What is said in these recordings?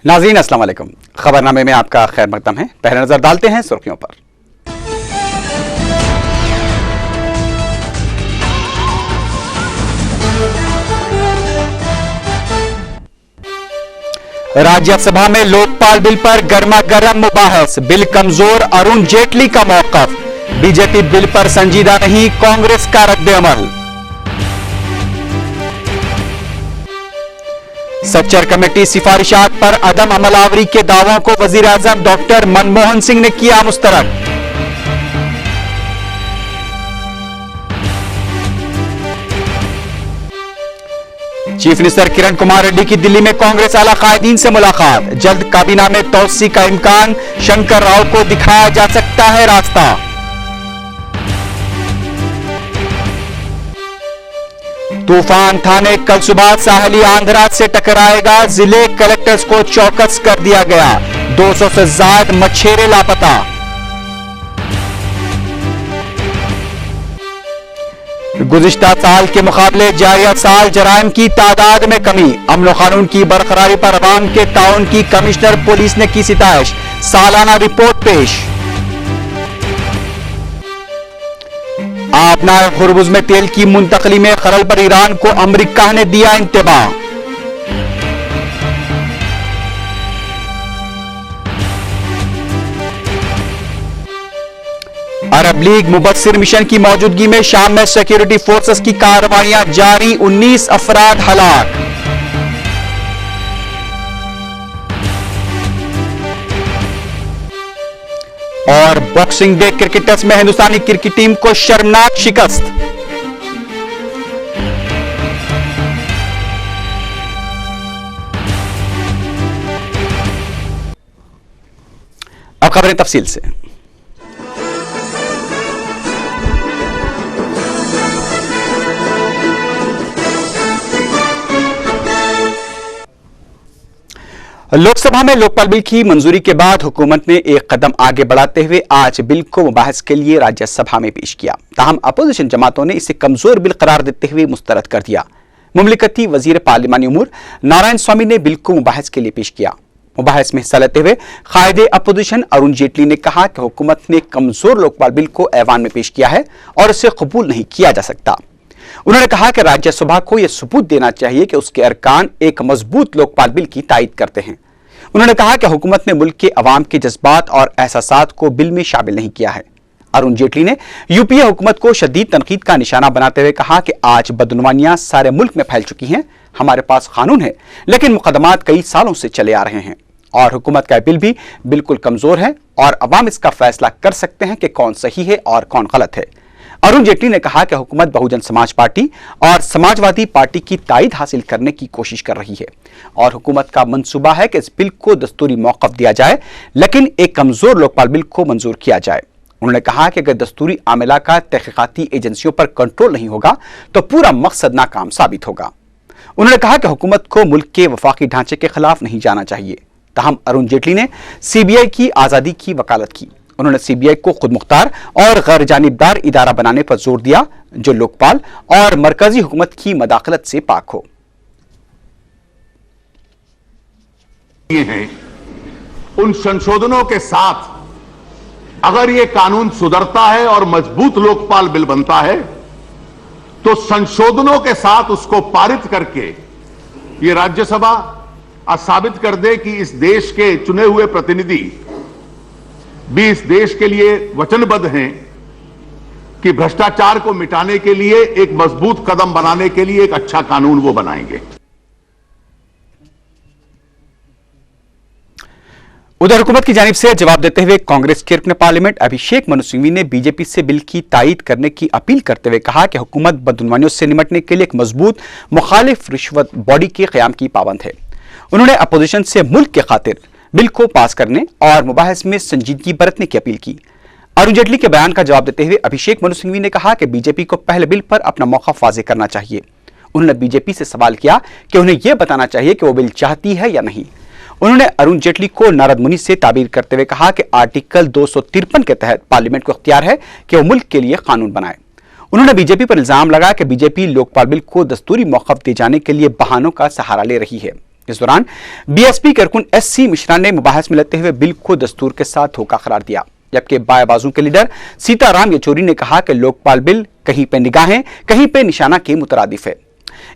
नाज़रीन अस्सलाम वालेकुम। खबरनामे में आपका खैर मकदम है। पहले नजर डालते हैं सुर्खियों पर। राज्यसभा में लोकपाल बिल पर गर्मा गर्म मुबाहस। बिल कमजोर, अरुण जेटली का मौकफ। बीजेपी बिल पर संजीदा नहीं, कांग्रेस का रद्द-ए-अमल। सच्चर कमेटी सिफारिशात पर अदम अमलावरी के दावों को वजीर आजम डॉक्टर मनमोहन सिंह ने किया मुस्तरद। चीफ मिनिस्टर किरण कुमार रेड्डी की दिल्ली में कांग्रेस आला कायदीन से मुलाकात। जल्द काबीना में तौसी का इम्कान, शंकर राव को दिखाया जा सकता है रास्ता। तूफान थाने कल सुबह साहली आंध्रा से टकराएगा, जिले कलेक्टर्स को चौकस कर दिया गया। 200 से ज्यादा मछेरे लापता। गुज़िश्ता साल के मुकाबले जारिया साल जराइम की तादाद में कमी। अमन कानून की बरकरारी पर अवाम के ताउन की कमिश्नर पुलिस ने की सितारिश। सालाना रिपोर्ट पेश। आबनार हुर्मुज़ में तेल की मुंतकली में खलल पर ईरान को अमेरिका ने दिया इंतबाह। अरब लीग मुबस्सिर मिशन की मौजूदगी में शाम में सिक्योरिटी फोर्सेस की कार्रवाइयां जारी, 19 अफराद हलाक। और बॉक्सिंग डे क्रिकेटर्स में हिंदुस्तानी क्रिकेट टीम को शर्मनाक शिकस्त। अब खबरें तफसील से। लोकसभा में लोकपाल बिल की मंजूरी के बाद हुकूमत ने एक कदम आगे बढ़ाते हुए आज बिल को मुबाहस के लिए राज्यसभा में पेश किया। ताहम अपोजिशन जमातों ने इसे कमजोर बिल करार देते हुए मुस्तरद कर दिया। मुमलिकती वजीर पार्लिमानी उमूर नारायण स्वामी ने बिल को मुबाहस के लिए पेश किया। मुबाहस में हिस्सा लेते हुए कायदे अपोजिशन अरुण जेटली ने कहा कि हुकूमत ने कमजोर लोकपाल बिल को ऐवान में पेश किया है और इसे कबूल नहीं किया जा सकता। उन्होंने कहा कि राज्यसभा को यह सबूत देना चाहिए कि उसके अरकान एक मजबूत लोकपाल बिल की तायद करते हैं। उन्होंने कहा कि हुकूमत ने मुल्क के अवाम के जज्बात और एहसासात को बिल में शामिल नहीं किया है। अरुण जेटली ने यूपीए हुकूमत को शदीद तनकीद का निशाना बनाते हुए कहा कि आज बदनुमानियां सारे मुल्क में फैल चुकी हैं। हमारे पास कानून है, लेकिन मुकदमात कई सालों से चले आ रहे हैं और हुकूमत का बिल भी बिल्कुल कमजोर है और अवाम इसका फैसला कर सकते हैं कि कौन सही है और कौन गलत है। अरुण जेटली ने कहा कि हुकूमत बहुजन समाज पार्टी और समाजवादी पार्टी की तायद हासिल करने की कोशिश कर रही है और हुकूमत का मंसूबा है कि इस बिल को दस्तूरी मौक़िफ़ दिया जाए, लेकिन एक कमजोर लोकपाल बिल को मंजूर किया जाए। उन्होंने कहा कि अगर दस्तूरी आमिला का तहकीकाती एजेंसियों पर कंट्रोल नहीं होगा तो पूरा मकसद नाकाम साबित होगा। उन्होंने कहा कि हुकूमत को मुल्क के वफाकी ढांचे के खिलाफ नहीं जाना चाहिए। ताहम अरुण जेटली ने सीबीआई की आज़ादी की वकालत की। उन्होंने सीबीआई को खुद मुख्तार और गैर जानिबदार इदारा बनाने पर जोर दिया जो लोकपाल और मरकजी हुकूमत की मदाखलत से पाक हो। ये हैं उन संशोधनों के साथ अगर ये कानून सुधरता है और मजबूत लोकपाल बिल बनता है तो संशोधनों के साथ उसको पारित करके ये राज्यसभा साबित कर दे कि इस देश के चुने हुए प्रतिनिधि भी इस देश के लिए वचनबद्ध हैं कि भ्रष्टाचार को मिटाने के लिए एक मजबूत कदम बनाने के लिए एक अच्छा कानून वो बनाएंगे। उधर हुकूमत की जानिब से जवाब देते हुए कांग्रेस के रुकन पार्लियामेंट अभिषेक मनु सिंघवी ने बीजेपी से बिल की तायद करने की अपील करते हुए कहा कि हुकूमत बदनुमानियों से निपटने के लिए एक मजबूत मुखालिफ रिश्वत बॉडी के क़याम की पाबंद है। उन्होंने अपोजिशन से मुल्क के खातिर बिल को पास करने और मुबाहस में संजीदगी बरतने की अपील की। अरुण जेटली के बयान का जवाब देते हुए अभिषेक मनु सिंघवी ने कहा कि बीजेपी को पहले बिल पर अपना मौक़िफ़ वाज़ेह करना चाहिए। उन्होंने बीजेपी से सवाल किया कि उन्हें यह बताना चाहिए कि वो बिल चाहती है या नहीं। उन्होंने अरुण जेटली को नारद मुनि से ताबीर करते हुए कहा कि आर्टिकल 253 के तहत पार्लियामेंट को इख्तियार है कि वो मुल्क के लिए कानून बनाए। उन्होंने बीजेपी पर इल्जाम लगाया कि बीजेपी लोकपाल बिल को दस्तूरी मौक़िफ़ दिए जाने के लिए बहानों का सहारा ले रही है। इस दौरान बीएसपी कारकुन एससी मिश्रा ने मुबाहस में लेते हुए बिल को दस्तूर के साथ धोखा करार दिया, जबकि बाएं बाजू के लीडर सीताराम येचुरी ने कहा कि लोकपाल बिल कहीं पे निगाहें कहीं पे निशाना के मुतरादिफ है।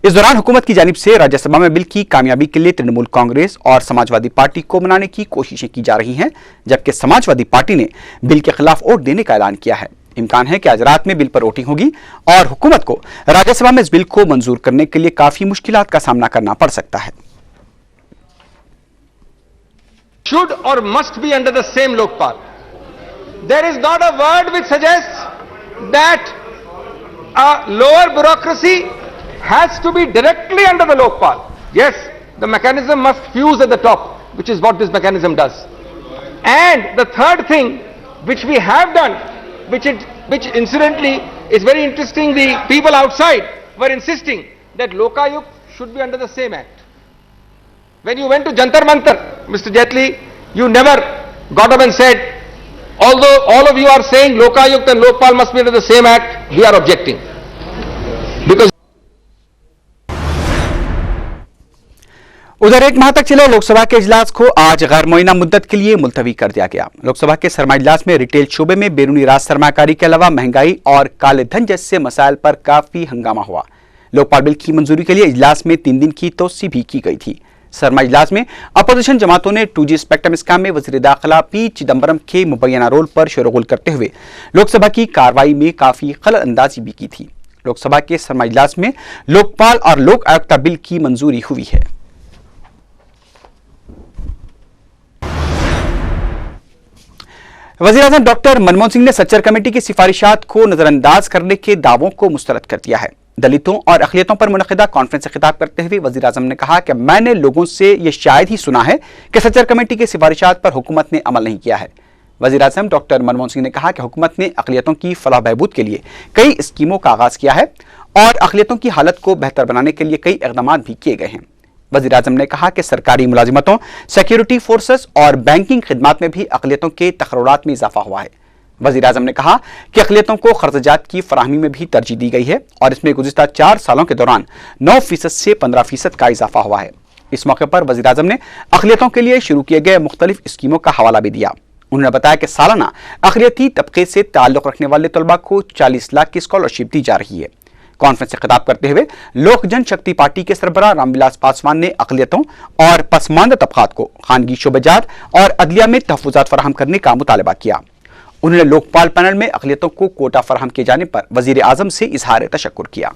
इस दौरान हुकूमत की जानिब से राज्यसभा में बिल की कामयाबी के लिए तृणमूल कांग्रेस और समाजवादी पार्टी को मनाने की कोशिशें की जा रही हैं, जबकि समाजवादी पार्टी ने बिल के खिलाफ वोट देने का ऐलान किया है। इम्कान है कि आज रात में बिल पर वोटिंग होगी और हुकूमत को राज्यसभा में इस बिल को मंजूर करने के लिए काफी मुश्किलात का सामना करना पड़ सकता है। Should or must be under the same Lokpal. There is not a word which suggests that a lower bureaucracy has to be directly under the Lokpal. Yes, the mechanism must fuse at the top, which is what this mechanism does. And the third thing which we have done, which incidentally is very interesting, the people outside were insisting that Lokayukt should be under the same act. When you went to Jantar Mantar, Mr. Jaitley, you never got up and said, although all of you are saying Lokayukt and Lokpal must be under the same act, we are objecting. Because उधर एक माह तक चले लोकसभा के इजलास को आज गैर मुअय्यना मुद्दत के लिए मुलतवी कर दिया गया। लोकसभा के सरमाई इजलास में रिटेल शोबे में बैरूनी राज सरमाकारी के अलावा महंगाई और काले धन जैसे मसाइल पर काफी हंगामा हुआ। लोकपाल बिल की मंजूरी के लिए इजलास में 3 दिन की तोसी भी की गई थी। सरमाई इजलास में अपोजिशन जमातों ने 2G स्पेक्ट्रम स्कैम में वज़ीर दाखिला पी चिदम्बरम के मुबैना रोल पर शोरगुल करते हुए लोकसभा की कार्रवाई में काफी खलल अंदाजी भी की थी। लोकसभा के सरमाई इजलास में लोकपाल और लोक आयुक्ता बिल की मंजूरी हुई है। वज़ीर-ए-आज़म डॉक्टर मनमोहन सिंह ने सच्चर कमेटी की सिफारिशात को नजरअंदाज करने के दावों को मुस्तरद कर दिया है। दलितों और अक़लियतों पर मुनक़िदा कॉन्फ्रेंस से खिताब करते हुए वज़ीर-ए-आज़म ने कहा कि मैंने लोगों से यह शायद ही सुना है कि सच्चर कमेटी की सिफारिशात पर हुकूमत ने अमल नहीं किया है। वज़ीर-ए-आज़म डॉक्टर मनमोहन सिंह ने कहा कि हुकूमत ने अक़लियतों की फलाह बहबूद के लिए कई स्कीमों का आगाज किया है और अक़लियतों की हालत को बेहतर बनाने के लिए कई इक़दाम भी किए गए हैं। वज़ीर-ए-आज़म ने कहा कि सरकारी मुलाजिमतों, सिक्योरिटी फोर्सेस और बैंकिंग खिदमात में भी अक़लियतों के तक़र्रुरात में इजाफा हुआ है। वज़ीर-ए-आज़म ने कहा कि अक़लियतों को खर्चात की फराहमी में भी तरजीह दी गई है और इसमें गुज़िश्ता 4 सालों के दौरान 9% से 15% का इजाफा हुआ है। इस मौके पर वज़ीर-ए-आज़म ने अक़लियतों के लिए शुरू किए गए मुख्तलिफ स्कीमों का हवाला भी दिया। उन्होंने बताया कि सालाना अक़लियती तबके से ताल्लुक़ रखने वाले तलबा को 40 लाख की स्कॉलरशिप दी जा रही है। कॉन्फ्रेंस से खिताब करते हुए लोक जनशक्ति पार्टी के सरबराह रामविलास पासवान ने अक़लियतों और पसमानदा तबक़ात को खानगी शोबेजात और अदलिया में तहफ़्फ़ुज़ात फराहम करने का मुतालबा किया। उन्होंने लोकपाल पैनल में अक़लियतों को कोटा फराहम किए जाने पर वज़ीर-ए-आज़म से इज़हार तशक्कुर किया।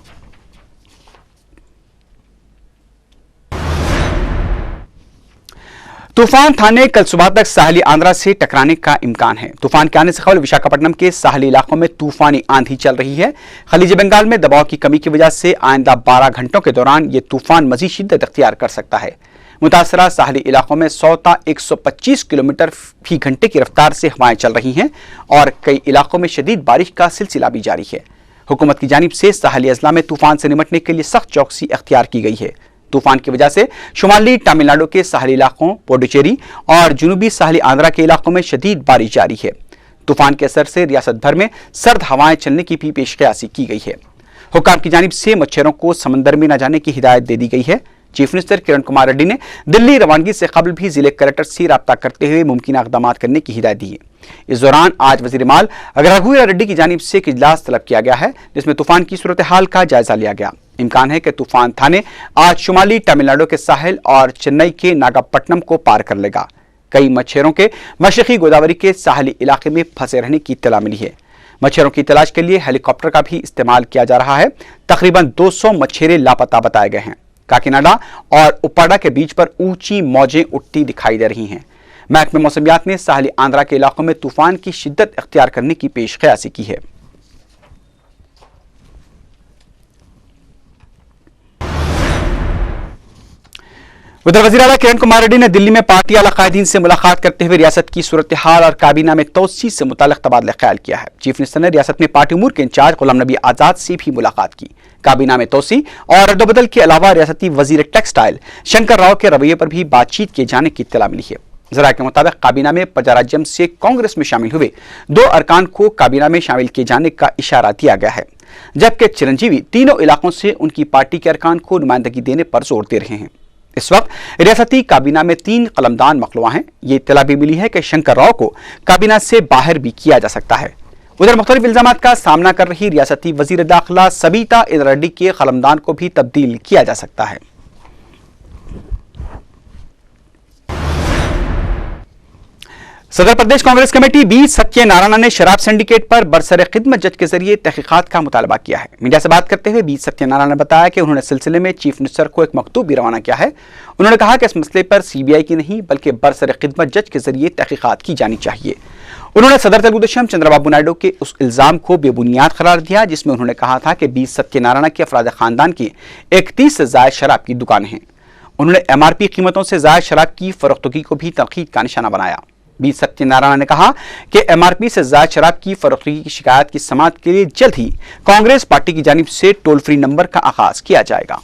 तूफान थाने कल सुबह तक साहली आंध्रा से टकराने का इम्कान है। तूफान के आने से कबल विशाखापट्टनम के साहली इलाकों में तूफानी आंधी चल रही है। खलीज बंगाल में दबाव की कमी की वजह से आइंदा 12 घंटों के दौरान यह तूफान मजीद शिद्दत अख्तियार कर सकता है। मुतासरा साहली इलाकों में 100 ता 125 किलोमीटर फी घंटे की रफ्तार से हवाएं चल रही हैं और कई इलाकों में शदीद बारिश का सिलसिला भी जारी है। हुकूमत की जानिब से साहली अजला में तूफान से निपटने के लिए सख्त चौकसी अख्तियार की गई है। तूफान की वजह से शुमाली तमिलनाडु के साहली इलाकों, पुडुचेरी और जुनूबी साहली आंध्रा के इलाकों में शदीद बारिश जारी है। तूफान के असर से रियासत भर में सर्द हवाएं चलने की भी पेशकयासी की गई है। हुकाम की जानिब से मच्छरों को समंदर में न जाने की हिदायत दे दी गई है। चीफ मिनिस्टर किरण कुमार रेड्डी ने दिल्ली रवानगी से कबल भी जिले कलेक्टर से रब्ता करते हुए मुमकिन इक़दाम करने की हिदायत दी है। इस दौरान आज वज़ीर माल रघुवीर रेड्डी की जानिब से एक इजलास तलब किया गया है, जिसमें तूफान की सूरत हाल का जायजा लिया गया। इम्कान है कि तूफान थाने आज शुमाली तमिलनाडु के साहिल और चेन्नई के नागापट्टनम को पार कर लेगा। कई मच्छरों के मशरक़ी गोदावरी के साहली इलाके में फंसे रहने की इत्तला मिली है। मच्छरों की तलाश के लिए हेलीकॉप्टर का भी इस्तेमाल किया जा रहा है। तकरीबन 200 मच्छरे लापता बताए गए हैं। काकीनाडा और उप्पाडा के बीच पर ऊंची मौजें उठती दिखाई दे रही हैं। महकमे मौसमियात ने साहली आंध्रा के इलाकों में तूफान की शिद्दत इख्तियार करने की पेशकयासी की है। उधर वज़ीर आला किरण कुमार रेड्डी ने दिल्ली में पार्टी आला कायदीन से मुलाकात करते हुए रियासत की सूरत हाल और काबीना में तोसी से मुताल्लिक़ तबादला ख्याल किया है। चीफ मिनिस्टर ने रियासत में पार्टी उमूर के इंचार्ज गुलाम नबी आज़ाद से भी मुलाकात की। काबीना में तोसी और रद्दबदल के अलावा रियासती वजीर टेक्सटाइल शंकर राव के रवैये पर भी बातचीत किए जाने की इत्तला मिली है। जरा के मुताबिक काबीना में प्रजाराज्यम से कांग्रेस में शामिल हुए 2 अरकान को काबीना में शामिल किए जाने का इशारा दिया गया है, जबकि चिरंजीवी तीनों इलाकों से उनकी पार्टी के अरकान को नुमाइंदगी देने पर जोर दे रहे हैं। इस वक्त रियासती काबीना में 3 कलमदान मखलूआ हैं। ये इत्तला भी मिली है कि शंकर राव को काबीना से बाहर भी किया जा सकता है। उधर मुख्तलिफ इल्जामात का सामना कर रही रियासती वजीर दाखिला सबीता इंद्रा रेड्डी के कलमदान को भी तब्दील किया जा सकता है। सदर प्रदेश कांग्रेस कमेटी बी सत्यनारायण ने शराब सिंडिकेट पर बरसरे खिदमत जज के जरिए तहकीकात का मुतालबा किया है। मीडिया से बात करते हुए बी सत्यनारायण ने बताया कि उन्होंने सिलसिले में चीफ मिनिस्टर को एक मकतूब भी रवाना किया है। उन्होंने कहा कि इस मसले पर सीबीआई की नहीं बल्कि बरसरे खिदमत जज के जरिए तहकीकात की जानी चाहिए। उन्होंने सदर तेलुगुदेशम चंद्रबाबू नायडू के उस इल्जाम को बेबुनियाद करार दिया जिसमें उन्होंने कहा था कि बी सत्यनारायण के अफराद खानदान की 31 से ज्यादा शराब की दुकानें हैं। उन्होंने एमआरपी कीमतों से ज्यादा शराब की फरोख्तगी को भी तनकीद का निशाना बनाया। बी सत्यनारायण ने कहा कि एमआरपी से ज्यादा शराब की फरोख्तगी की शिकायत की समाअत के लिए जल्द ही कांग्रेस पार्टी की जानिब से टोल फ्री नंबर का आगाज किया जाएगा।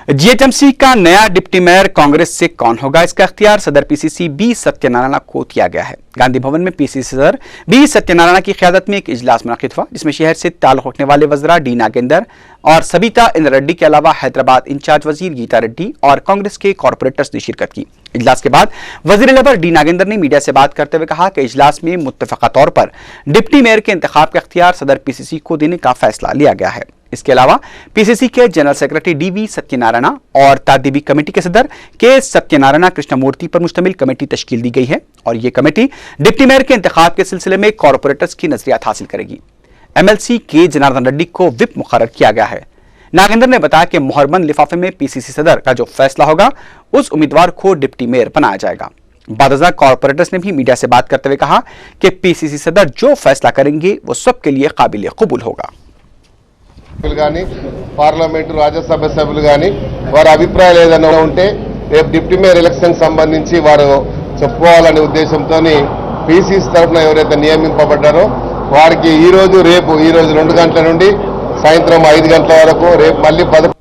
जीएचएमसी का नया डिप्टी मेयर कांग्रेस से कौन होगा, इसका इख्तियार सदर पीसीसी बी सत्यनारायण को दिया गया है। गांधी भवन में पीसीसी सदर बी सत्यनारायण की क़यादत में एक इजलास मुनक़िद हुआ जिसमें शहर से ताल्लुक़ रखने वाले वज़रा डी नागेंद्र और सबीता इंद्रा रेड्डी के अलावा हैदराबाद इंचार्ज वजीर गीता रेड्डी और कांग्रेस के कॉरपोरेटर्स ने शिरकत की। इजलास के बाद वजीर लेबर डी नागेंद्र ने मीडिया से बात करते हुए कहा कि इजलास में मुत्तफ़क़ा तौर पर डिप्टी मेयर के इंतखाब का इख्तियार सदर पीसीसी को देने का फैसला लिया गया है। इसके अलावा पीसीसी के जनरल सेक्रेटरी डीवी सत्यनारायण और तादीबी कमेटी के सदर के सत्यनारायण कृष्णमूर्ति पर मुश्तमिल कमेटी तश्कील दी गई है और ये कमेटी डिप्टी मेयर के इंतखाब के सिलसिले में कॉरपोरेटर्स की नजरियात हासिल करेगी। एमएलसी के जनार्दन रेड्डी को विप मुकर्रर किया गया है। नागेंद्र ने बताया कि मोहरबंद लिफाफे में पीसीसी सदर का जो फैसला होगा उस उम्मीदवार को डिप्टी मेयर बनाया जाएगा। बादजा कॉरपोरेटर्स ने भी मीडिया से बात करते हुए कहा कि पीसीसी सदर जो फैसला करेंगे वो सबके लिए काबिल कबूल होगा। పార్లమెంటు రాజ్యసభ సభ్యులు గాని వారి అభిప్రాయాలు ఏదైనా ఉంటే రేపు డిప్యూటీ మేయర్ ఎలక్షన్ సంబంధించి వారు చెప్పుకోవాలనే ఉద్దేశంతో పీసీసీ తరఫున ఎవరైతే నియమింపబడ్డారో వారికి ఈ రోజు 2 గంటల నుండి సాయంత్రం 5 గంటల వరకు రేపు మళ్ళీ 10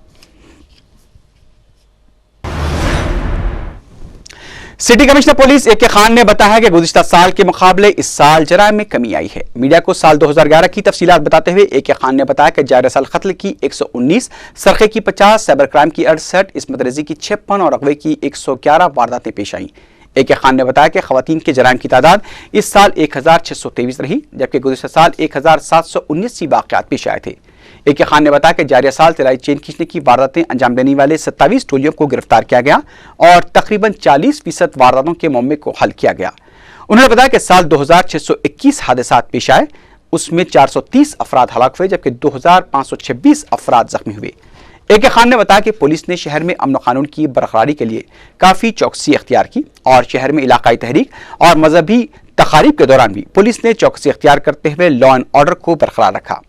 सिटी कमिश्नर पुलिस ए के खान ने बताया कि गुज़िश्ता साल के मुकाबले इस साल जराइम में कमी आई है। मीडिया को साल 2011 की तफसीलात बताते हुए ए के खान ने बताया कि जारी साल कत्ल की 119, सरखे की 50, साइबर क्राइम की 68, इस्मत रेजी की 56 और अगवे की 111 वारदातें पेश आई। ए के खान ने बताया कि खवातीन के जराइम की तादाद इस साल 1623 रही जबकि गुज़िश्ता साल 1719 वाक़यात पेश आए थे। ए के खान ने बताया कि जारी साल तिलाई चेन खींचने की वारदातें अंजाम देने वाले 27 टोलियों को गिरफ्तार किया गया और तकरीबन 40% वारदातों के मामले को हल किया गया। उन्होंने बताया कि साल 2621 हादसात पेश आए, उसमें 430 अफराद हलाक हुए जबकि 2526 अफराद जख्मी हुए। ए के खान ने बताया कि पुलिस ने शहर में अमन कानून की बरकरारी के लिए काफ़ी चौकसी अख्तियार की और शहर में इलाकाई तहरीक और मजहबी तकारीब के दौरान भी पुलिस ने चौकसी अख्तियार करते हुए लॉ एंड ऑर्डर को बरकरार रखा।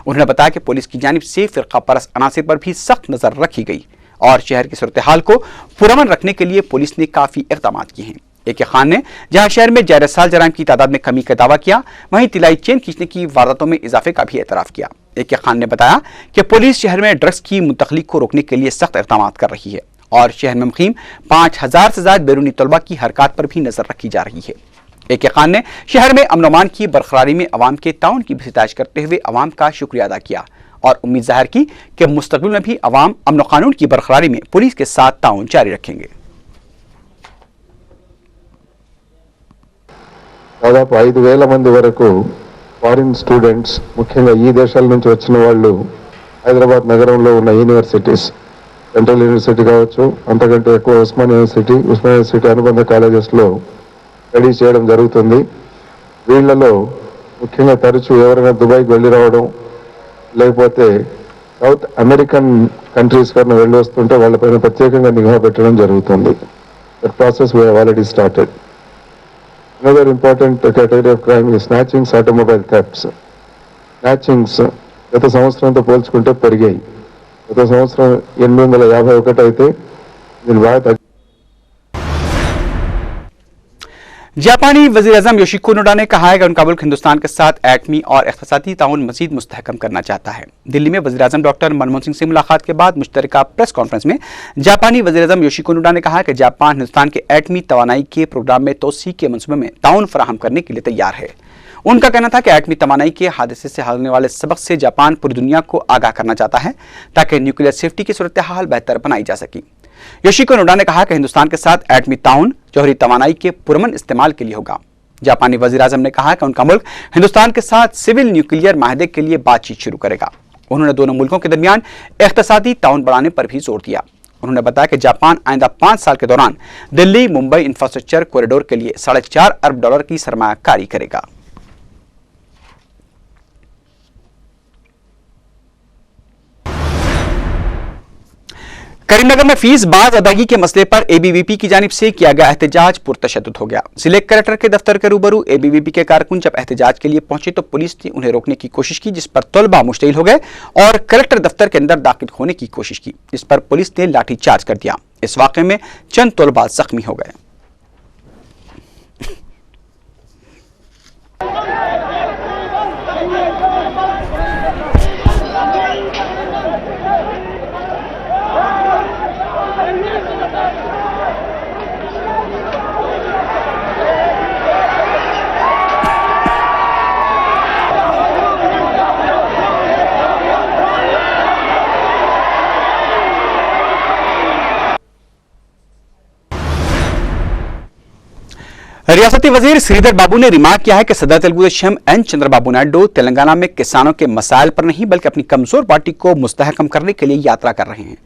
उन्होंने बताया कि पुलिस की जानिब से फिरका परस्त अनासिर पर भी सख्त नजर रखी गई और शहर की सूरत हाल को पुरअमन रखने के लिए पुलिस ने काफी इक़दाम किए हैं। ए के खान ने जहां शहर में जारी साल जराइम की तादाद में कमी का दावा किया वहीं तिलाई चेन खींचने की वारदातों में इजाफे का भी एतराफ किया। ए के खान ने बताया कि पुलिस शहर में ड्रग्स की मुंतकली को रोकने के लिए सख्त इक़दाम कर रही है और शहर में मुकीम 5000 से ज्यादा बैरूनी तलबा की हरकत पर भी नजर रखी जा रही है। ए के खान ने शहर में अमन अमान की बरकरारी में अवाम के ताउन की भी सितारिश करते हुए अवाम का शुक्रिया अदा किया और उम्मीद जाहिर की कि मुस्तकबिल में भी अवाम अमन कानून की बरकरारी में पुलिस के साथ ताउन जारी रखेंगे। దాదాపు 5000 మంది వరకు ఫారిన్ స్టూడెంట్స్ ముఖ్యంగా ఈ దేశాల నుంచి వచ్చిన వాళ్ళు హైదరాబాద్ నగరంలో ఉన్న యూనివర్సిటీస్ సెంట్రల్ యూనివర్సిటీ కావచ్చు అంతకంటే ఎక్కువ ఉస్మానియా యూనివర్సిటీ అనుబంధ కాలేజెస్లో స్టడీ చేయడం జరుగుతుంది। వీళ్ళలో ముఖ్యంగా తరచూ ఎవరైనా దుబాయ్కి వెళ్ళి రావడం లేకపోతే సౌత్ అమెరికన్ కంట్రీస్ కన్నా వెళ్ళి వస్తుంటే వాళ్ళపైన ప్రత్యేకంగా నిఘా పెట్టడం జరుగుతుంది। That process we have already started. Another important category of crime is snatchings, automobile thefts. Snatchings గత సంవత్సరంతో పోల్చుకుంటే పెరిగాయి। గత సంవత్సరం 851 అయితే దీని బాగా जापानी वज़ीर आज़म योशिको नोडा ने कहा है कि उनका मुल्क हिंदुस्तान के साथ एटमी और इक़्तिसादी ताउन मज़ीद मुस्तहकम करना चाहता है। दिल्ली में वज़ीर आज़म डॉक्टर मनमोहन सिंह से मुलाकात के बाद मुश्तरका प्रेस कॉन्फ्रेंस में जापानी वज़ीर आज़म योशिको नोडा ने कहा कि जापान हिंदुस्तान के एटमी तवानाई के प्रोग्राम में तोसी के मनसूबे में ताउन फराहम करने के लिए तैयार है। उनका कहना था कि एटमी तवानाई के हादसे से होने वाले सबक से जापान पूरी दुनिया को आगाह करना चाहता है ताकि न्यूक्लियर सेफ्टी की सूरत हाल बेहतर बनाई जा सके। योशिको नोडा ने कहा कि हिंदुस्तान के साथ एटमी ताउन जौहरी तवानाई के पुरअमन इस्तेमाल के लिए होगा। जापानी वजीर आजम ने कहा कि उनका मुल्क हिंदुस्तान के साथ सिविल न्यूक्लियर माहदे के लिए बातचीत शुरू करेगा। उन्होंने दोनों मुल्कों के दरमियान इख्तिसादी ताउन बढ़ाने पर भी जोर दिया। उन्होंने बताया कि जापान आइंदा 5 साल के दौरान दिल्ली मुंबई इंफ्रास्ट्रक्चर कॉरिडोर के लिए $4.5 अरब की सरमायाकारी करेगा। करीमनगर में फीस बाज अदायगी के मसले पर एबीवीपी की जानिब से किया गया एहतजाज पुरतशद्दुद हो गया। जिले कलेक्टर के दफ्तर के रूबरू एबीवीपी के कारकुन जब एहतजाज के लिए पहुंचे तो पुलिस ने उन्हें रोकने की कोशिश की, जिस पर तलबा मुश्तइल हो गए और कलेक्टर दफ्तर के अंदर दाखिल होने की कोशिश की, जिस पर पुलिस ने लाठीचार्ज कर दिया। इस वाकये में चंद तलबा जख्मी हो गए। रियासती वजीर श्रीधर बाबू ने रिमार्क किया है कि सदर तेलुगु देशम एन चंद्रबाबू नायडू तेलंगाना में किसानों के मसाइल पर नहीं बल्कि अपनी कमजोर पार्टी को मुस्तहकम करने के लिए यात्रा कर रहे हैं।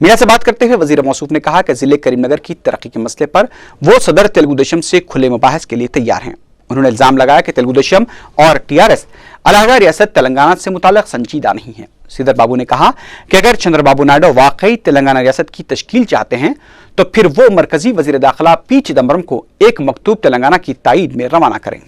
मीडिया से बात करते हुए वजीर मौसूफ ने कहा कि जिले करीमनगर की तरक्की के मसले पर वो सदर तेलुगु देशम से खुले मुबाहस के लिए तैयार हैं। उन्होंने इल्जाम लगाया कि तेलुगु देशम और टीआरएस अलहदा रियासत तेलंगाना से मुताल्लिक संजीदा नहीं है। श्रीधर बाबू ने कहा कि अगर चंद्रबाबू नायडू वाकई तेलंगाना रियासत की तश्कील चाहते हैं तो फिर वो मरकजी वजीर दाखिला पी चिदम्बरम को एक मकतूब तेलंगाना की ताईद में रवाना करें।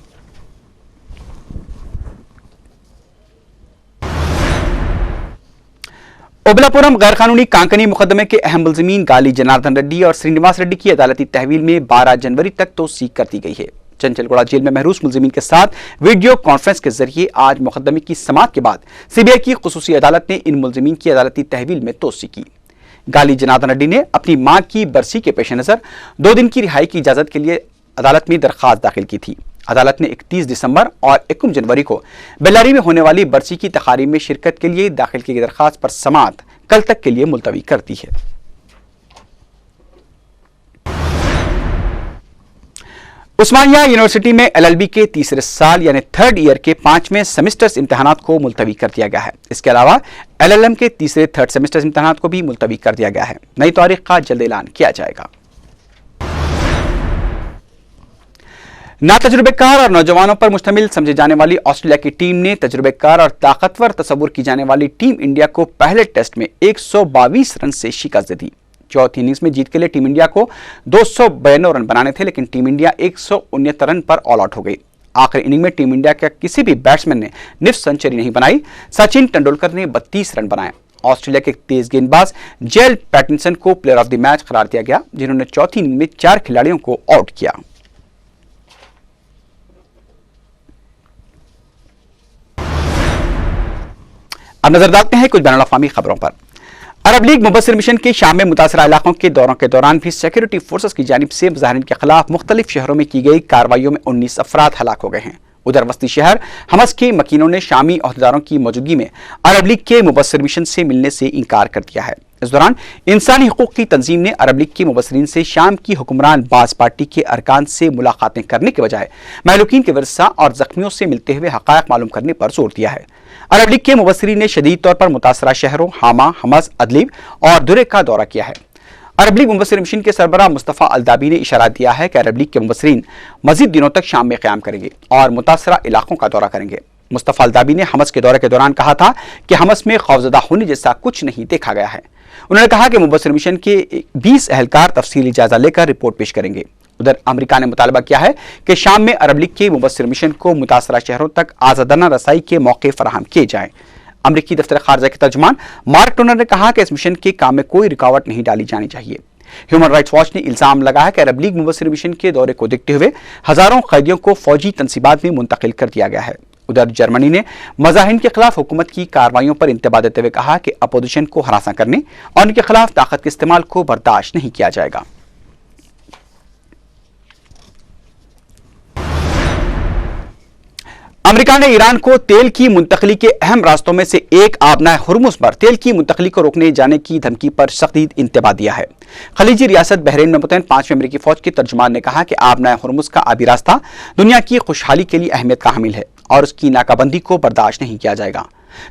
ओबलापुरम गैर कानूनी कांकनी मुकदमे के अहम मुलजिमीन गाली जनार्दन रेड्डी और श्रीनिवास रेड्डी की अदालती तहवील में 12 जनवरी तक तोसीक कर दी गई है। चंचलगौड़ा जेल में महरूस मुलजिमीन के साथ वीडियो कॉन्फ्रेंस के जरिए आज मुकदमे की समाअत के बाद सीबीआई की खुसूसी अदालत ने इन मुलजिमीन की अदालती तहवील में तोसी की। गाली जनार्दन रेड्डी ने अपनी मां की बरसी के पेश नजर 2 दिन की रिहाई की इजाजत के लिए अदालत में दरखास्त दाखिल की थी। अदालत ने 31 दिसंबर और 1 जनवरी को बेल्लारी में होने वाली बरसी की तकारीब में शिरकत के लिए दाखिल की गई दरखास्त पर समाअत कल तक के लिए मुलतवी कर दी है। उस्मानिया यूनिवर्सिटी में एलएलबी के तीसरे साल यानी 3rd ईयर के 5वें सेमेस्टर्स इम्तिहानात को मुलतवी कर दिया गया है। इसके अलावा एलएलएम के तीसरे 3rd सेमेस्टर्स इम्तिहानात को भी मुलतवी कर दिया गया है। नई तारीख का जल्द ऐलान किया जाएगा। नातजुर्बेकार और नौजवानों पर मुश्तमिल समझे जाने वाली ऑस्ट्रेलिया की टीम ने तजुर्बेकार और ताकतवर तस्वुर की जाने वाली टीम इंडिया को पहले टेस्ट में 122 रन से शिकस्त दे दी। चौथी इनिंग्स में जीत के लिए टीम इंडिया को 292 रन बनाने थे, लेकिन टीम इंडिया 169 रन पर ऑल आउट हो गई। आखिरी इनिंग में टीम इंडिया के किसी भी बैट्समैन ने निफ सेंचुरी नहीं बनाई। सचिन तेंदुलकर ने 32 रन बनाए। ऑस्ट्रेलिया के तेज गेंदबाज जेल पैटिंसन को प्लेयर ऑफ द मैच करार दिया गया, जिन्होंने चौथी इनिंग में 4 खिलाड़ियों को आउट किया। अब नजर डालते हैं कुछ बैनुल-अक़वामी खबरों पर। अरब लीग मुबस्सिर मिशन के शाम में मुतासरा इलाकों के दौरों के दौरान भी सिक्योरिटी फोर्सेस की जानिब से मुजाहिरीन के खिलाफ मुख्तलिफ शहरों में की गई कार्रवाइयों में 19 अफराद हलाक हो गए हैं। उधर वस्ती शहर हमस के मकीनों ने शामी अहदेदारों की मौजूदगी में अरब लीग के मुबस्सिर मिशन से मिलने से इनकार कर दिया है। इस दौरान इंसानी हुकूक की तंजीम ने अरब लीग के मुबस्सिरीन से शाम की हुक्मरान बास पार्टी के अरकान से मुलाकातें करने के बजाय महलूकीन के वर्सा और जख्मियों से मिलते हुए हक़ायक़ मालूम करने पर जोर दिया है। अरब लीग के मुबस्सिरीन ने शदीद तौर पर मुतासरा शहरों हामा, हमस, अदलीब और दुरे का दौरा किया है। अरब लीग मुबस्सिर मिशन के सरबराह मुस्तफ़ा अलदाबी ने इशारा दिया है कि अरब लीग के मुबस्सिरीन मजीद दिनों तक शाम में क़याम करेंगे और मुतासरा इलाकों का दौरा करेंगे। मुस्तफ़ा अलदाबी ने हमस के दौरे के दौरान कहा था कि हमस में खौफजदा होने जैसा कुछ नहीं देखा गया है। उन्होंने कहा कि मुबस्सिर मिशन के 20 एहलकार तफसीली जायजा लेकर रिपोर्ट पेश करेंगे। उधर अमेरिका ने मुतालबा किया है कि शाम में अरब लीग के मुबस्सिर मिशन को मुतासरा शहरों तक आज़ादाना रसाई के मौके फराहम किए जाएं। अमरीकी दफ्तर खारजा के तर्जुमान मार्क टोनर ने कहा कि इस मिशन के काम में कोई रुकावट नहीं डाली जानी चाहिए। ह्यूमन राइट्स वॉच ने इल्जाम लगाया कि अरब लीग मुबस्सिर मिशन के दौरे को देखते हुए हजारों कैदियों को फौजी तंसीबात में मुंतकिल कर दिया गया है। उधर जर्मनी ने मज़ाहिरीन के खिलाफ हुकूमत की कार्रवाइयों पर इंतबा देते हुए कहा कि अपोजिशन को हरासा करने और उनके खिलाफ ताकत के इस्तेमाल को बर्दाश्त नहीं किया जाएगा। अमेरिका ने ईरान को तेल की मुंतकली के अहम रास्तों में से एक आबना हुर्मुज पर तेल की मुंतकली को रोकने जाने की धमकी पर शदीद इंतबाह दिया है। खलीजी रियासत बहरीन में मुतैन 5वीं अमेरिकी फौज के तर्जुमान ने कहा कि आबना हुर्मुज का आबी रास्ता दुनिया की खुशहाली के लिए अहमियत का हामिल है और उसकी नाकाबंदी को बर्दाश्त नहीं किया जाएगा।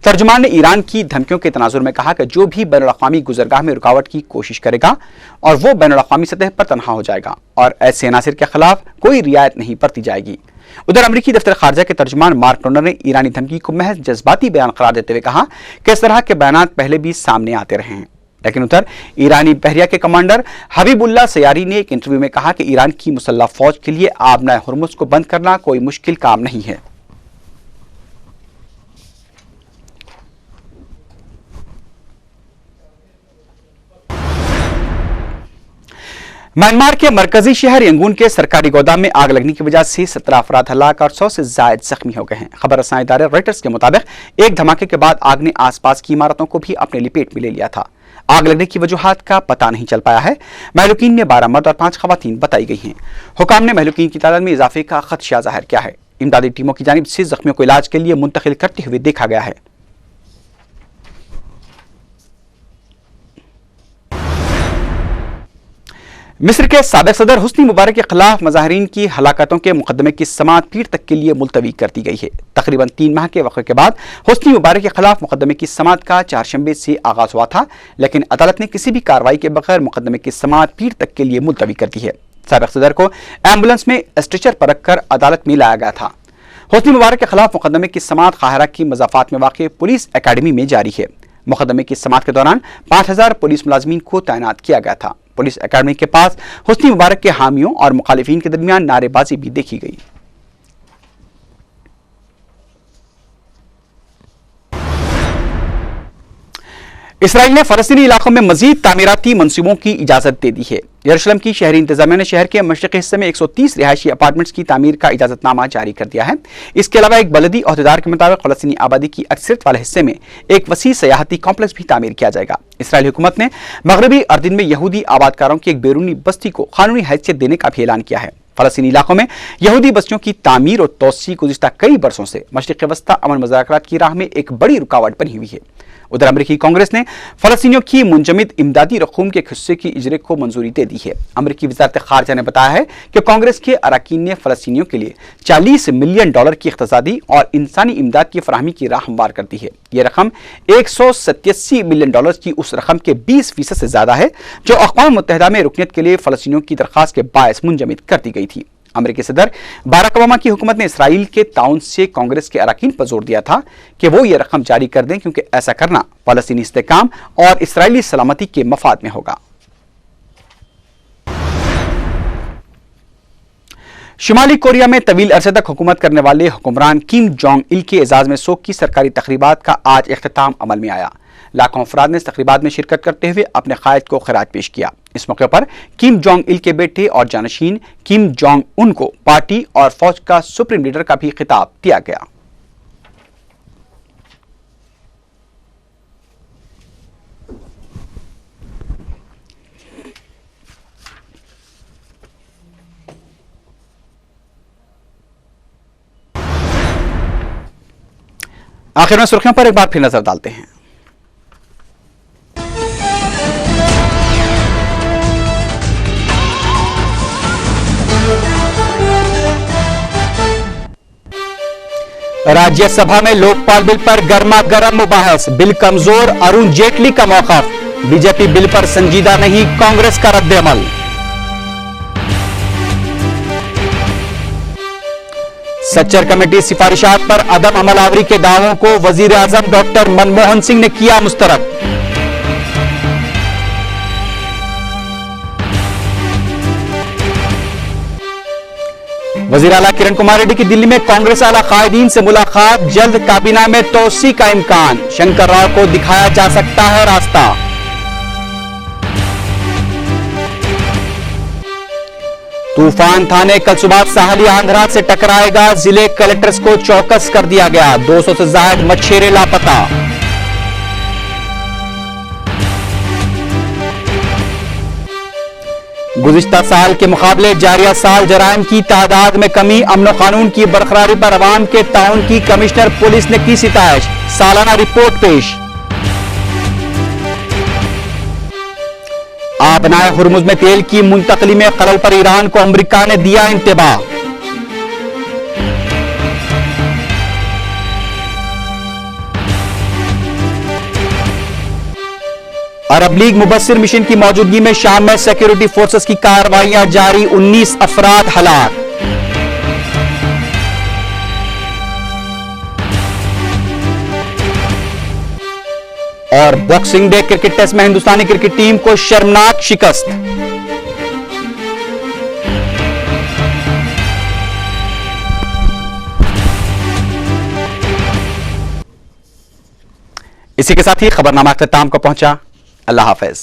तर्जुमान ने ईरान की धमकियों के तनाजुर में कहा कि जो भी बैनुल-अक़वामी गुजरगाह में रुकावट की कोशिश करेगा और वो बैनुल-अक़वामी सतह पर तनहा हो जाएगा और ऐसे अनासिर के खिलाफ कोई रियायत नहीं बरती जाएगी। उधर अमेरिकी दफ्तर खारजा के तर्जुमान मार्क टोनर ने ईरानी धमकी को महज जज्बाती बयान करार देते हुए कहा कि इस तरह के बयान पहले भी सामने आते रहे हैं। लेकिन उधर ईरानी बहरिया के कमांडर हबीबुल्लाह सयारी ने एक इंटरव्यू में कहा कि ईरान की मुसल्लह फौज के लिए आबना हुर्मुज को बंद करना कोई मुश्किल काम नहीं है। म्यांमार के मरकजी शहर यंगून के सरकारी गोदाम में आग लगने की वजह से 17 अफराद हलाक और 100 से ज्यादा जख्मी हो गए हैं। खबर रसानी इदारे रॉयटर्स के मुताबिक एक धमाके के बाद आग ने आसपास की इमारतों को भी अपने लपेट में ले लिया था। आग लगने की वजूहात का पता नहीं चल पाया है। महलूकीन में 12 मर्द और 5 खवातीन बताई गई हैं। हुकाम ने महलूकीन की तादाद में इजाफे का खदशा जाहिर किया है। इमदादी टीमों की जानिब से जख्मियों को इलाज के लिए मुंतकिल करते हुए देखा गया है। मिस्र के साबिक सदर हुस्नी मुबारक के खिलाफ मुजाहिरीन की हलाकतों के मुकदमे की समाअत पीर तक के लिए मुलतवी कर दी गई है। तकरीबन 3 माह के वक़्त के बाद हुस्नी मुबारक के खिलाफ मुकदमे की समाअत का 4 शंबे से आगाज हुआ था, लेकिन अदालत ने किसी भी कार्रवाई के बगैर मुकदमे की समाअत पीर तक के लिए मुलतवी कर दी है। साबिक सदर को एम्बुलेंस में स्ट्रेचर पर रखकर अदालत में लाया गया था। हुस्नी मुबारक के खिलाफ मुकदमे की समाअत काहिरा की मज़ाफ़ात में वाक़ पुलिस अकेडमी में जारी है। मुकदमे की समाअत के दौरान 5000 पुलिस मुलाजमीन को तैनात किया गया था। पुलिस अकेडमी के पास हुस्नी मुबारक के हामियों और मुखालिफिन के दरमियान नारेबाजी भी देखी गई। इसराइल ने फलस्तीनी इलाकों में मजीद तामीराती मंसूबों की इजाजत दे दी है। यरूशलेम की शहरी इंतजामिया ने शहर के मशरक़ी हिस्से में 130 रिहायशी अपार्टमेंट्स की तामीर का इजाजतनामा जारी कर दिया है। इसके अलावा एक बलदी अहदेदार के मुताबिक फलस्तीनी आबादी की अक्सरियत वाले हिस्से में एक वसी सयाहती कॉम्प्लेक्स भी तामीर किया जाएगा। इसराइली हुकूमत ने मगरबी अर्दिन में यहूदी आबादकारों की एक बैरूनी बस्ती को कानूनी हैसियत देने का भी ऐलान किया है। फलस्तीनी इलाकों में यहूदी बस्तियों की तामीर और तोसी गुज़िश्ता कई बरसों से मशरिक़ वस्ता अमन मुज़ाकरात की राह में एक बड़ी रुकावट बनी हुई है। उधर अमेरिकी कांग्रेस ने फलस्तीनियों की मुंजमद इमदादी रकूम के हिस्से की इजरे को मंजूरी दे दी है। अमेरिकी वज़ारत खारजा ने बताया है कि कांग्रेस के अरकान ने फलस्तीनियों के लिए $40 मिलियन की इक़्तिसादी और इंसानी इमदाद की फराहमी की राह हमवार कर दी है। यह रकम $187 मिलियन की उस रकम के 20% से ज्यादा है जो अक़वाम मुत्तहिदा में रुकनियत के लिए फलस्तीनियों की दरख्वास्त के बायस मुंजमद कर दी गई थी। अमेरिकी सदर बाराक ओबामा की हुकूमत ने इसराइल के ताउन से कांग्रेस के अरकान पर जोर दिया था कि वो ये रकम जारी कर दें, क्योंकि ऐसा करना फलस्तीनी इस्तेहकाम और इसराइली सलामती के मफाद में होगा। शुमाली कोरिया में तवील अरसे तक हुकूमत करने वाले हुक्मरान किम जोंग इल के एजाज में शोक की सरकारी तकरीबात का आज इख्तिताम अमल में आया। लाखों अफराद ने इस तकरीबात में शिरकत करते हुए अपने कायद को खिराज पेश किया। इस मौके पर किम जोंग इल के बेटे और जानशीन किम जोंग उन को पार्टी और फौज का सुप्रीम लीडर का भी खिताब दिया गया। आखिर में सुर्खियों पर एक बार फिर नजर डालते हैं। राज्यसभा में लोकपाल बिल पर गर्मा गर्म मुबाहस, बिल कमजोर, अरुण जेटली का मौक़िफ़, बीजेपी बिल पर संजीदा नहीं, कांग्रेस का रद्द-ए-अमल। सच्चर कमेटी सिफारिशात पर अदम अमलावरी के दावों को वजीर आजम डॉक्टर मनमोहन सिंह ने किया मुस्तरद। वजीर आला किरण कुमार रेड्डी की दिल्ली में कांग्रेस आला कायदीन से मुलाकात, जल्द काबीना में तोसी का इम्कान, शंकर राव को दिखाया जा सकता है रास्ता। तूफान थाने कल सुबह साहली आंध्रा से टकराएगा, जिले कलेक्टर्स को चौकस कर दिया गया, 200 से ज्यादा मछेरे लापता। गुज़िश्ता साल के मुकाबले जारिया साल जराइम की तादाद में कमी, अमन व कानून की बरकरारी पर अवाम के ताउन की कमिश्नर पुलिस ने की सितारिश, सालाना रिपोर्ट पेश। आबनाए हुर्मुज में तेल की मुंतकली में खलल पर ईरान को अमेरिका ने दिया इंतबाह। अरब लीग मुबस्सिर मिशन की मौजूदगी में शाम में सिक्योरिटी फोर्सेस की कार्रवाइयां जारी, 19 अफराद हलाक। और बॉक्सिंग डे क्रिकेट टेस्ट में हिंदुस्तानी क्रिकेट टीम को शर्मनाक शिकस्त। इसी के साथ ही खबरनामा अख्ताम को पहुंचा। अल्लाह हाफिज।